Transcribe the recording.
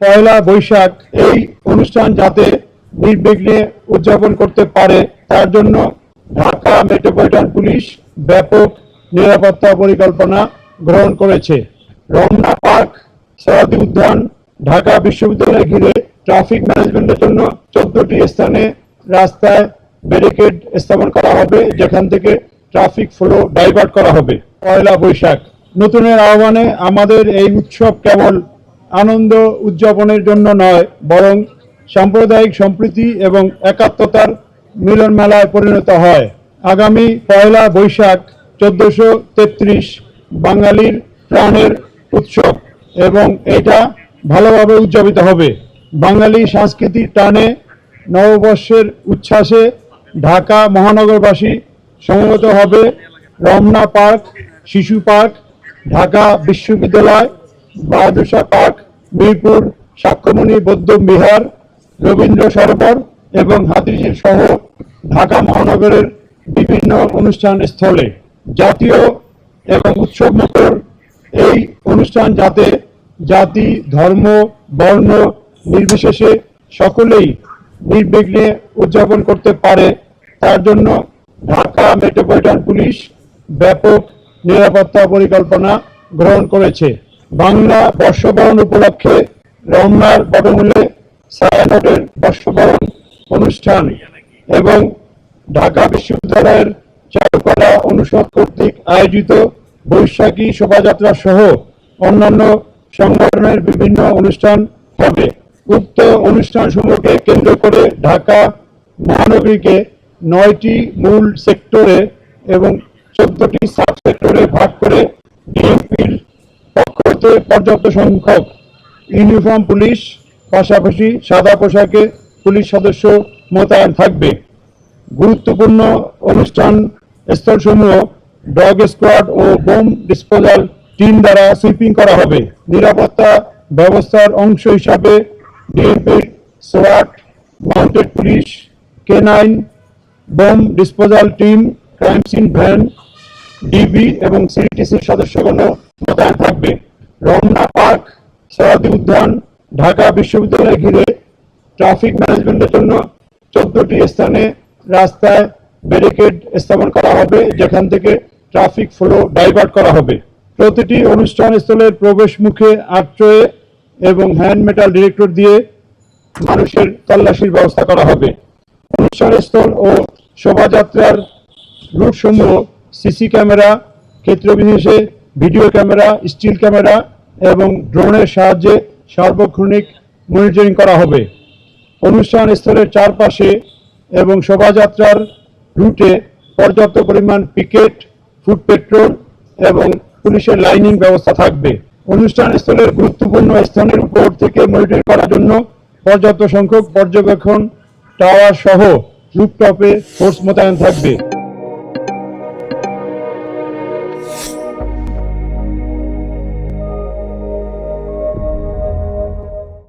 পয়লা বৈশাখ এই অনুষ্ঠান যাতে নির্বিঘ্নে উদযাপন করতে পারে তার জন্য ঢাকা মেট্রোপলিটন পুলিশ ব্যাপক নিরাপত্তা পরিকল্পনা গ্রহণ করেছে। রমনা পার্ক, সরাদি উদ্যান, ঢাকা বিশ্ববিদ্যালয় ঘিরে ট্রাফিক ম্যানেজমেন্টের জন্য 14টি স্থানে রাস্তায় ব্যারিকেড স্থাপন করা হবে, যেখান থেকে ট্রাফিক ফ্লো ডাইভার্ট করা হবে। পয়লা বৈশাখ নতুনের আহ্বানে আমাদের এই উৎসব কেবল আনন্দ উদযাপনের জন্য নয়, বরং সাম্প্রদায়িক সম্প্রীতি এবং একাত্মতার মিলন মেলায় পরিণত হয়। আগামী পয়লা বৈশাখ 1433 বাঙালির প্রাণের উৎসব এবং এটা ভালোভাবে উদযাপিত হবে। বাঙালি সংস্কৃতির টানে নববর্ষের উচ্ছ্বাসে ঢাকা মহানগরবাসী সমবেত হবে রমনা পার্ক, শিশু পার্ক, ঢাকা বিশ্ববিদ্যালয়, বাহাদুর শাহ পার্ক, মিরপুর সাক্ষ্যমণি বৌদ্ধ বিহার, রবীন্দ্র সরোবর এবং হাতিঝিল সহ ঢাকা মহানগরের বিভিন্ন অনুষ্ঠান স্থলে। জাতীয় এবং উৎসবমুখর এই অনুষ্ঠান যাতে জাতি, ধর্ম, বর্ণ নির্বিশেষে সকলেই নির্বিঘ্নে উদযাপন করতে পারে তার জন্য ঢাকা মেট্রোপলিটন পুলিশ ব্যাপক নিরাপত্তা পরিকল্পনা গ্রহণ করেছে। বাংলা বর্ষবরণ উপলক্ষে রমনার বটমূলে ছায়ানটের বর্ষবরণ অনুষ্ঠান এবং ঢাকা বিশ্ববিদ্যালয়ের চারুকলা অনুষদ কর্তৃক আয়োজিত বৈশাখী শোভাযাত্রা সহ অন্যান্য সংগঠনের বিভিন্ন অনুষ্ঠান হবে। উক্ত অনুষ্ঠানসমূহকে কেন্দ্র করে ঢাকা মহানগরীকে 9টি মূল সেক্টরে এবং 14টি সাব সেক্টরে ভাগ করে ডিএমপির পক্ষ হতে পর্যাপ্ত সংখ্যক ইউনিফর্ম পুলিশ, পাশাপাশি সাদা পোশাকে পুলিশ সদস্য মোতায়েন থাকবে। গুরুত্বপূর্ণ অনুষ্ঠান স্থলসমূহ ডগ স্কোয়াড ও বোম ডিসপোজাল টিম দ্বারা সুইপিং করা হবে। নিরাপত্তা ব্যবস্থার অংশ হিসাবে ডিএমপির সোয়াট, mounted police, K9, bomb disposal team, crime scene van, DB এবং সিটিসির সদস্যগণ মোতায়েন থাকবে। রমনা পার্ক, সরাদি উদ্যান, ঢাকা বিশ্ববিদ্যালয় ঘিরে ট্রাফিক ম্যানেজমেন্টের জন্য 14টি স্থানে রাস্তায় ব্যারিকেড স্থাপন করা হবে, যেখান থেকে ট্রাফিক ফ্লো ডাইভার্ট করা হবে। প্রতিটি অনুষ্ঠান স্থলের প্রবেশ মুখে আর্চওয়ে এবং হ্যান্ড মেটাল ডিটেক্টর দিয়ে মানুষের তল্লাশির ব্যবস্থা করা হবে। অনুষ্ঠানস্থল ও শোভাযাত্রার রুটসমূহ সিসি ক্যামেরা, ক্ষেত্রবিশেষে ভিডিও ক্যামেরা, স্টিল ক্যামেরা এবং ড্রোনের সাহায্যে সার্বক্ষণিক মনিটরিং করা হবে। অনুষ্ঠান স্থলের চারপাশে এবং শোভাযাত্রার রুটে পর্যাপ্ত পরিমাণ পিকেট, ফুট পেট্রোল এবং পুলিশের লাইনিং ব্যবস্থা থাকবে। অনুষ্ঠান স্থলের গুরুত্বপূর্ণ স্থানের উপর থেকে মনিটরিং করার জন্য পর্যাপ্ত সংখ্যক পর্যবেক্ষণ টাওয়ার সহ রুফটপে ফোর্স মোতায়েন থাকবে।